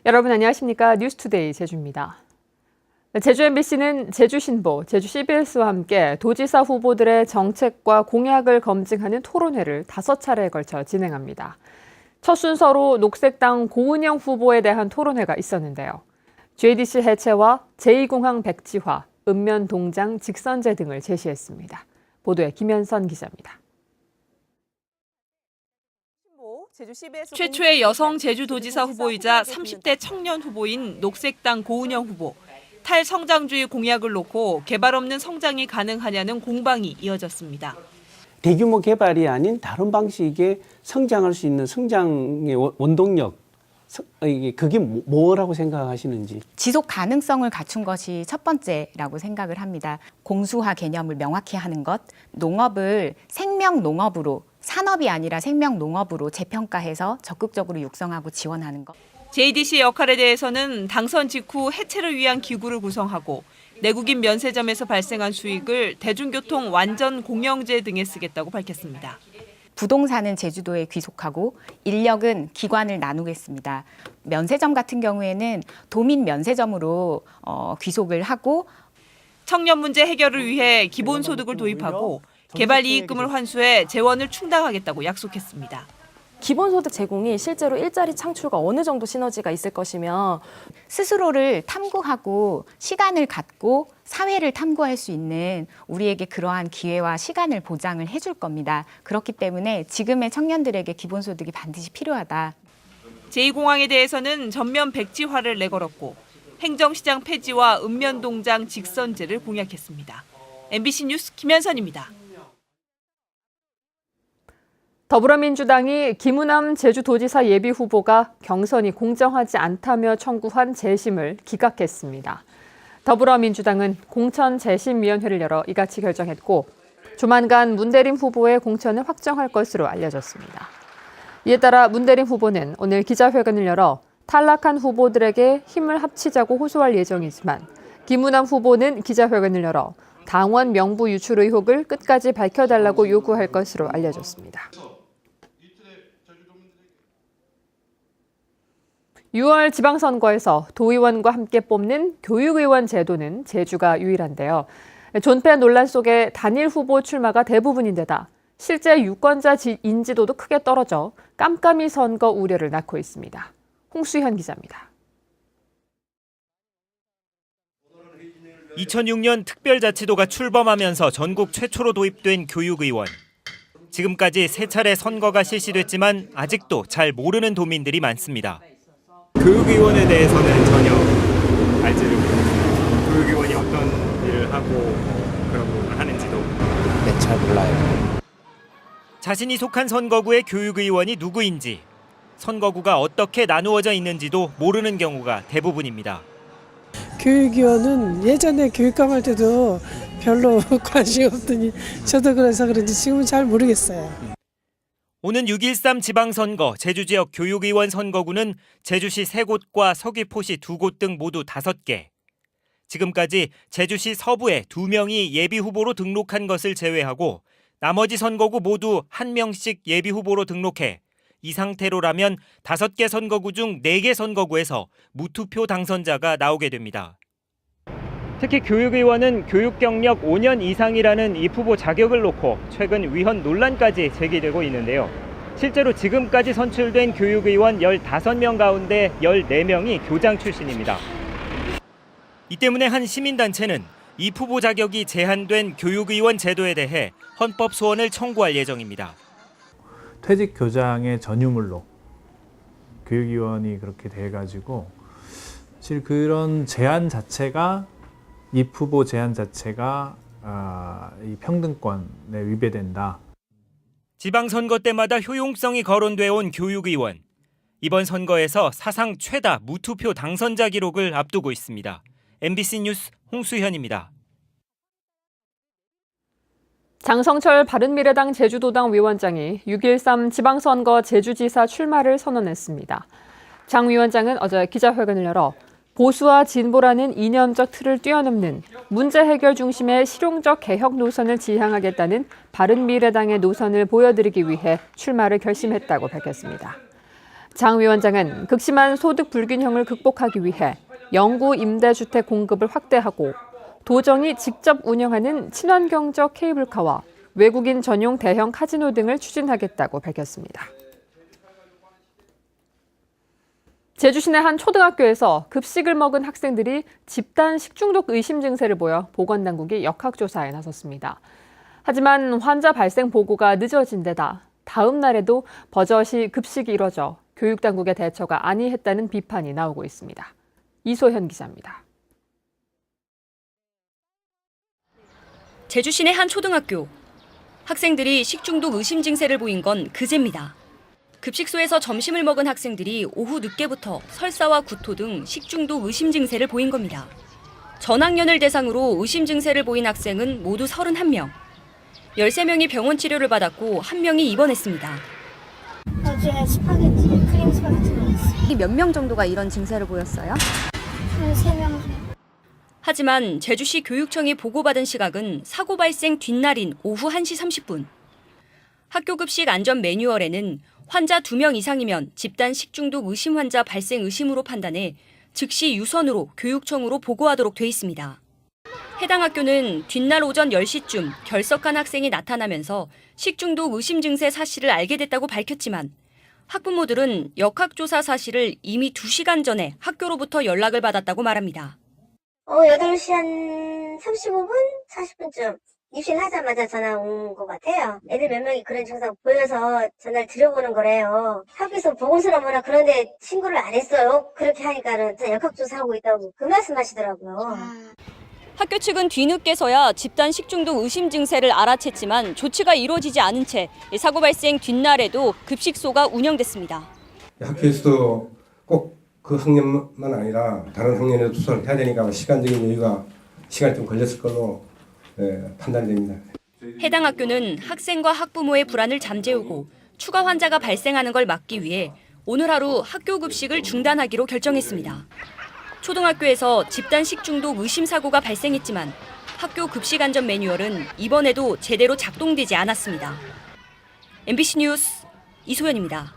여러분 안녕하십니까? 뉴스투데이 제주입니다. 제주 MBC는 제주신보, 제주 CBS와 함께 도지사 후보들의 정책과 공약을 검증하는 토론회를 5차례에 걸쳐 진행합니다. 첫 순서로 녹색당 고은영 후보에 대한 토론회가 있었는데요. JDC 해체와 제2공항 백지화, 읍면동장 직선제 등을 제시했습니다. 보도에 김현선 기자입니다. 최초의 여성 제주도지사 후보이자 30대 청년 후보인 녹색당 고은영 후보. 탈성장주의 공약을 놓고 개발 없는 성장이 가능하냐는 공방이 이어졌습니다. 대규모 개발이 아닌 다른 방식의 성장할 수 있는 성장의 원동력, 그게 뭐라고 생각하시는지. 지속 가능성을 갖춘 것이 첫 번째라고 생각을 합니다. 공수화 개념을 명확히 하는 것, 농업을 생명농업으로, 산업이 아니라 생명농업으로 재평가해서 적극적으로 육성하고 지원하는 것. JDC 역할에 대해서는 당선 직후 해체를 위한 기구를 구성하고 내국인 면세점에서 발생한 수익을 대중교통 완전 공영제 등에 쓰겠다고 밝혔습니다. 부동산은 제주도에 귀속하고 인력은 기관을 나누겠습니다. 면세점 같은 경우에는 도민 면세점으로 귀속을 하고 청년 문제 해결을 위해 기본소득을 도입하고 개발 이익금을 환수해 재원을 충당하겠다고 약속했습니다. 기본소득 제공이 실제로 일자리 창출과 어느 정도 시너지가 있을 것이며 스스로를 탐구하고 시간을 갖고 사회를 탐구할 수 있는 우리에게 그러한 기회와 시간을 보장을 해줄 겁니다. 그렇기 때문에 지금의 청년들에게 기본소득이 반드시 필요하다. 제2공항에 대해서는 전면 백지화를 내걸었고 행정시장 폐지와 읍면동장 직선제를 공약했습니다. MBC 뉴스 김현선입니다. 더불어민주당이 김우남 제주도지사 예비후보가 경선이 공정하지 않다며 청구한 재심을 기각했습니다. 더불어민주당은 공천재심위원회를 열어 이같이 결정했고 조만간 문대림 후보의 공천을 확정할 것으로 알려졌습니다. 이에 따라 문대림 후보는 오늘 기자회견을 열어 탈락한 후보들에게 힘을 합치자고 호소할 예정이지만 김우남 후보는 기자회견을 열어 당원 명부 유출 의혹을 끝까지 밝혀달라고 요구할 것으로 알려졌습니다. 6월 지방선거에서 도의원과 함께 뽑는 교육의원 제도는 제주가 유일한데요. 존폐 논란 속에 단일 후보 출마가 대부분인데다 실제 유권자 인지도도 크게 떨어져 깜깜이 선거 우려를 낳고 있습니다. 홍수현 기자입니다. 2006년 특별자치도가 출범하면서 전국 최초로 도입된 교육의원. 지금까지 3차례 선거가 실시됐지만 아직도 잘 모르는 도민들이 많습니다. 교육의원에 대해서는 전혀 알지를 못해요. 교육의원이 어떤 일을 하고 그런 걸 하는지도 잘 몰라요. 자신이 속한 선거구의 교육의원이 누구인지, 선거구가 어떻게 나누어져 있는지도 모르는 경우가 대부분입니다. 교육위원은 예전에 교육감 할 때도 별로 관심이 없더니 저도 그래서 그런지 지금은 잘 모르겠어요. 오는 6.13 지방선거 제주지역 교육의원 선거구는 제주시 3곳과 서귀포시 2곳 등 모두 5개. 지금까지 제주시 서부에 2명이 예비후보로 등록한 것을 제외하고 나머지 선거구 모두 1명씩 예비후보로 등록해 이 상태로라면 5개 선거구 중 4개 선거구에서 무투표 당선자가 나오게 됩니다. 특히 교육의원은 교육 경력 5년 이상이라는 이 후보 자격을 놓고 최근 위헌 논란까지 제기되고 있는데요. 실제로 지금까지 선출된 교육의원 15명 가운데 14명이 교장 출신입니다. 이 때문에 한 시민단체는 이 후보 자격이 제한된 교육의원 제도에 대해 헌법 소원을 청구할 예정입니다. 퇴직 교장의 전유물로 교육위원이 그렇게 돼가지고 사실 그런 제한 자체가 이 후보 제한 자체가 이 평등권에 위배된다. 지방선거 때마다 효용성이 거론돼 온 교육의원. 이번 선거에서 사상 최다 무투표 당선자 기록을 앞두고 있습니다. MBC 뉴스 홍수현입니다. 장성철 바른미래당 제주도당 위원장이 6.13 지방선거 제주지사 출마를 선언했습니다. 장 위원장은 어제 기자회견을 열어 보수와 진보라는 이념적 틀을 뛰어넘는 문제 해결 중심의 실용적 개혁 노선을 지향하겠다는 바른미래당의 노선을 보여드리기 위해 출마를 결심했다고 밝혔습니다. 장 위원장은 극심한 소득 불균형을 극복하기 위해 영구 임대주택 공급을 확대하고 도정이 직접 운영하는 친환경적 케이블카와 외국인 전용 대형 카지노 등을 추진하겠다고 밝혔습니다. 제주 시내 한 초등학교에서 급식을 먹은 학생들이 집단 식중독 의심 증세를 보여 보건당국이 역학조사에 나섰습니다. 하지만 환자 발생 보고가 늦어진 데다 다음 날에도 버젓이 급식이 이뤄져 교육당국의 대처가 아니했다는 비판이 나오고 있습니다. 이소현 기자입니다. 제주 시내 한 초등학교. 학생들이 식중독 의심 증세를 보인 건 그제입니다. 급식소에서 점심을 먹은 학생들이 오후 늦게부터 설사와 구토 등 식중독 의심 증세를 보인 겁니다. 전학년을 대상으로 의심 증세를 보인 학생은 모두 31명. 13명이 병원 치료를 받았고 1명이 입원했습니다. 어제 스파게티, 크림 스파게티 먹었어요. 몇 명 정도가 이런 증세를 보였어요? 한 3명. 하지만 제주시 교육청이 보고받은 시각은 사고 발생 뒷날인 오후 1시 30분. 학교 급식 안전 매뉴얼에는 환자 2명 이상이면 집단 식중독 의심 환자 발생 의심으로 판단해 즉시 유선으로 교육청으로 보고하도록 돼 있습니다. 해당 학교는 뒷날 오전 10시쯤 결석한 학생이 나타나면서 식중독 의심 증세 사실을 알게 됐다고 밝혔지만 학부모들은 역학조사 사실을 이미 2시간 전에 학교로부터 연락을 받았다고 말합니다. 8시 한 35분? 40분쯤 입실하자마자 전화 온 것 같아요. 애들 몇 명이 그런 증상 보여서 전화를 드려보는 거래요. 학교에서 보고서나 뭐나 그런데 신고를 안 했어요. 그렇게 하니까는 역학조사하고 있다고 그 말씀 하시더라고요. 학교 측은 뒤늦게서야 집단 식중독 의심 증세를 알아챘지만 조치가 이루어지지 않은 채 사고 발생 뒷날에도 급식소가 운영됐습니다. 학교에서도 꼭 그 학년만 아니라 다른 학년에도 조사를 해야 되니까 시간적인 여유가 시간이 좀 걸렸을 걸로 판단이 됩니다. 해당 학교는 학생과 학부모의 불안을 잠재우고 추가 환자가 발생하는 걸 막기 위해 오늘 하루 학교 급식을 중단하기로 결정했습니다. 초등학교에서 집단 식중독 의심 사고가 발생했지만 학교 급식 안전 매뉴얼은 이번에도 제대로 작동되지 않았습니다. MBC 뉴스 이소연입니다.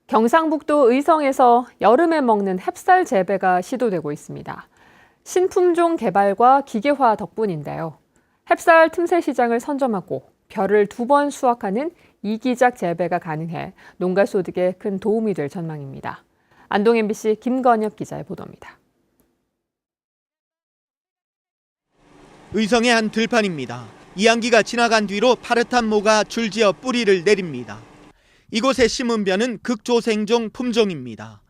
경상북도 의성에서 여름에 먹는 햅쌀 재배가 시도되고 있습니다. 신품종 개발과 기계화 덕분인데요. 햅쌀 틈새 시장을 선점하고 벼를 2번 수확하는 이기작 재배가 가능해 농가 소득에 큰 도움이 될 전망입니다. 안동 MBC 김건혁 기자의 보도입니다. 의성의 한 들판입니다. 이항기가 지나간 뒤로 파릇한 모가 줄지어 뿌리를 내립니다. 이곳에 심은 벼는 극조생종 품종입니다.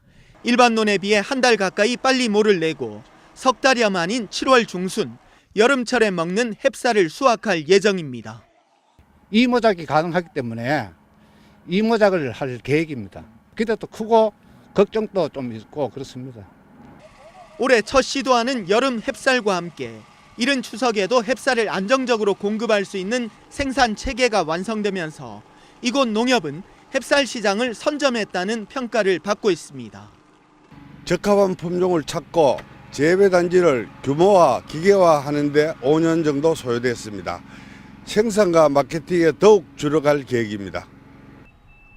일반 논에 비해 한 달 가까이 빨리 모를 내고 석 달여 만인 7월 중순 여름철에 먹는 햅쌀을 수확할 예정입니다. 이모작이 가능하기 때문에 이모작을 할 계획입니다. 기대도 크고 걱정도 좀 있고 그렇습니다. 올해 첫 시도하는 여름 햅쌀과 함께 이른 추석에도 햅쌀을 안정적으로 공급할 수 있는 생산 체계가 완성되면서 이곳 농협은 햅쌀 시장을 선점했다는 평가를 받고 있습니다. 적합한 품종을 찾고 재배 단지를 규모화, 기계화하는 데 5년 정도 소요됐습니다. 생산과 마케팅에 더욱 줄여갈 계획입니다.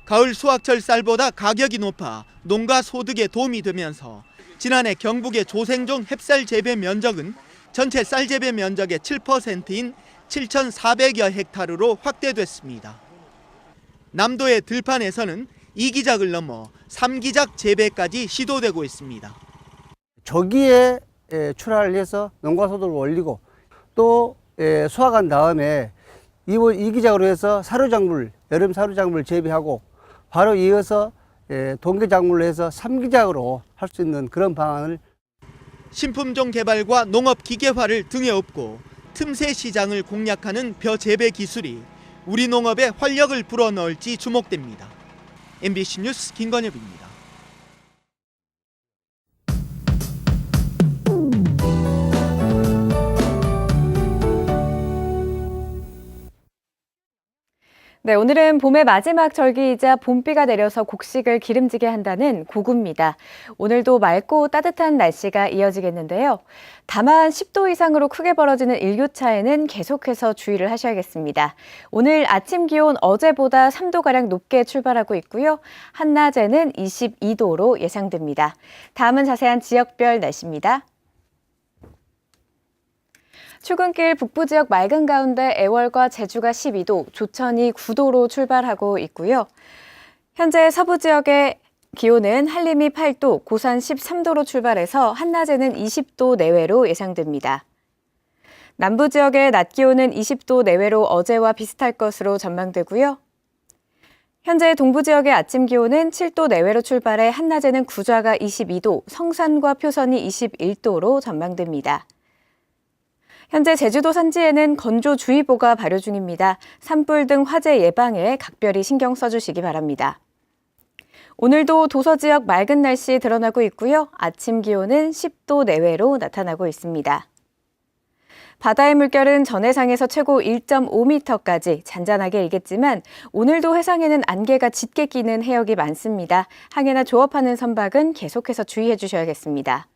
가을 수확철 쌀보다 가격이 높아 농가 소득에 도움이 되면서 지난해 경북의 조생종 햅쌀 재배 면적은 전체 쌀 재배 면적의 7%인 7,400여 헥타르로 확대됐습니다. 남도의 들판에서는 2기작을 넘어 3기작 재배까지 시도되고 있습니다. 조기에 출하를 해서 농가 소득을 올리고 또 수확한 다음에 2기작으로 해서 사료작물, 여름 사료작물을 재배하고 바로 이어서 동계작물로 해서 3기작으로 할 수 있는 그런 방안을 신품종 개발과 농업 기계화를 등에 업고 틈새 시장을 공략하는 벼 재배 기술이 우리 농업에 활력을 불어넣을지 주목됩니다. MBC 뉴스 김건엽입니다. 네, 오늘은 봄의 마지막 절기이자 봄비가 내려서 곡식을 기름지게 한다는 고구입니다. 오늘도 맑고 따뜻한 날씨가 이어지겠는데요. 다만 10도 이상으로 크게 벌어지는 일교차에는 계속해서 주의를 하셔야겠습니다. 오늘 아침 기온 어제보다 3도가량 높게 출발하고 있고요. 한낮에는 22도로 예상됩니다. 다음은 자세한 지역별 날씨입니다. 출근길 북부 지역 맑은 가운데 애월과 제주가 12도, 조천이 9도로 출발하고 있고요. 현재 서부 지역의 기온은 한림이 8도, 고산 13도로 출발해서 한낮에는 20도 내외로 예상됩니다. 남부 지역의 낮 기온은 20도 내외로 어제와 비슷할 것으로 전망되고요. 현재 동부 지역의 아침 기온은 7도 내외로 출발해 한낮에는 구좌가 22도, 성산과 표선이 21도로 전망됩니다. 현재 제주도 산지에는 건조주의보가 발효 중입니다. 산불 등 화재 예방에 각별히 신경 써주시기 바랍니다. 오늘도 도서 지역 맑은 날씨 드러나고 있고요. 아침 기온은 10도 내외로 나타나고 있습니다. 바다의 물결은 전해상에서 최고 1.5m까지 잔잔하게 일겠지만 오늘도 해상에는 안개가 짙게 끼는 해역이 많습니다. 항해나 조업하는 선박은 계속해서 주의해 주셔야겠습니다.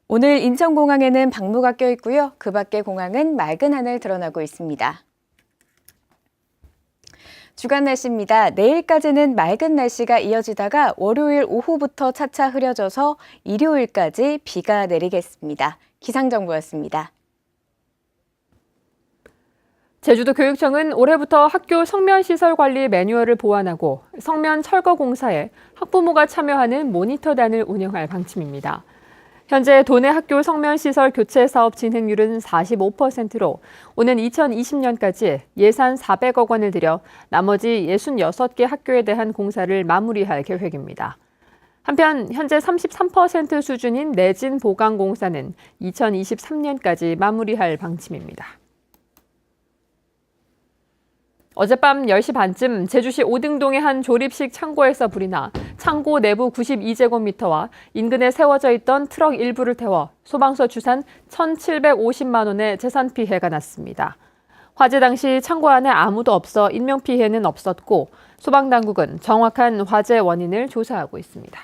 오늘 인천공항에는 방무가 껴 있고요. 그 밖의 공항은 맑은 하늘 드러나고 있습니다. 주간 날씨입니다. 내일까지는 맑은 날씨가 이어지다가 월요일 오후부터 차차 흐려져서 일요일까지 비가 내리겠습니다. 기상정보였습니다. 제주도 교육청은 올해부터 학교 성면시설 관리 매뉴얼을 보완하고 성면 철거 공사에 학부모가 참여하는 모니터단을 운영할 방침입니다. 현재 도내 학교 성면시설 교체 사업 진행률은 45%로 오는 2020년까지 예산 400억 원을 들여 나머지 66개 학교에 대한 공사를 마무리할 계획입니다. 한편 현재 33% 수준인 내진 보강 공사는 2023년까지 마무리할 방침입니다. 어젯밤 10시 반쯤 제주시 오등동의 한 조립식 창고에서 불이 나 창고 내부 92제곱미터와 인근에 세워져 있던 트럭 일부를 태워 소방서 추산 1,750만 원의 재산 피해가 났습니다. 화재 당시 창고 안에 아무도 없어 인명피해는 없었고 소방당국은 정확한 화재 원인을 조사하고 있습니다.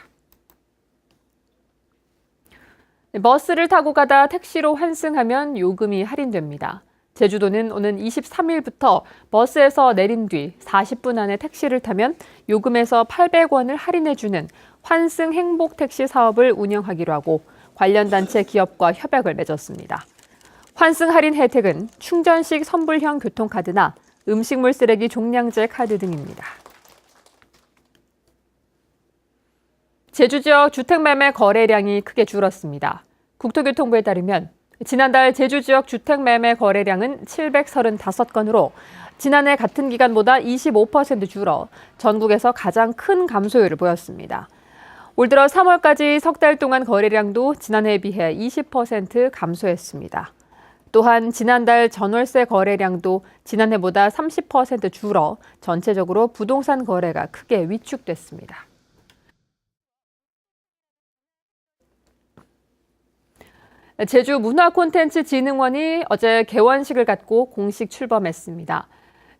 버스를 타고 가다 택시로 환승하면 요금이 할인됩니다. 제주도는 오는 23일부터 버스에서 내린 뒤 40분 안에 택시를 타면 요금에서 800원을 할인해주는 환승 행복 택시 사업을 운영하기로 하고 관련 단체 기업과 협약을 맺었습니다. 환승 할인 혜택은 충전식 선불형 교통카드나 음식물 쓰레기 종량제 카드 등입니다. 제주 지역 주택매매 거래량이 크게 줄었습니다. 국토교통부에 따르면 지난달 제주 지역 주택매매 거래량은 735건으로 지난해 같은 기간보다 25% 줄어 전국에서 가장 큰 감소율을 보였습니다. 올 들어 3월까지 석 달 동안 거래량도 지난해에 비해 20% 감소했습니다. 또한 지난달 전월세 거래량도 지난해보다 30% 줄어 전체적으로 부동산 거래가 크게 위축됐습니다. 제주 문화콘텐츠진흥원이 어제 개원식을 갖고 공식 출범했습니다.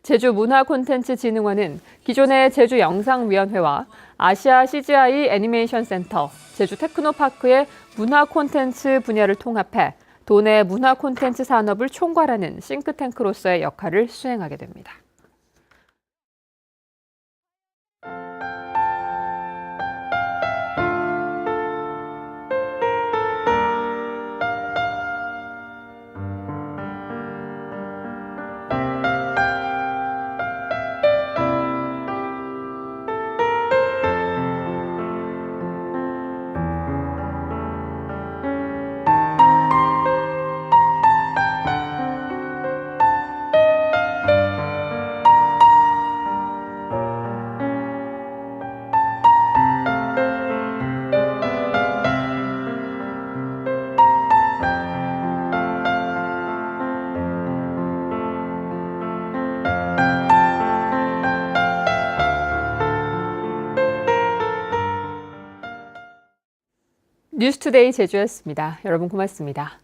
제주 문화콘텐츠진흥원은 기존의 제주영상위원회와 아시아 CGI 애니메이션 센터, 제주 테크노파크의 문화콘텐츠 분야를 통합해 도내 문화콘텐츠 산업을 총괄하는 싱크탱크로서의 역할을 수행하게 됩니다. 뉴스투데이 제주였습니다. 여러분 고맙습니다.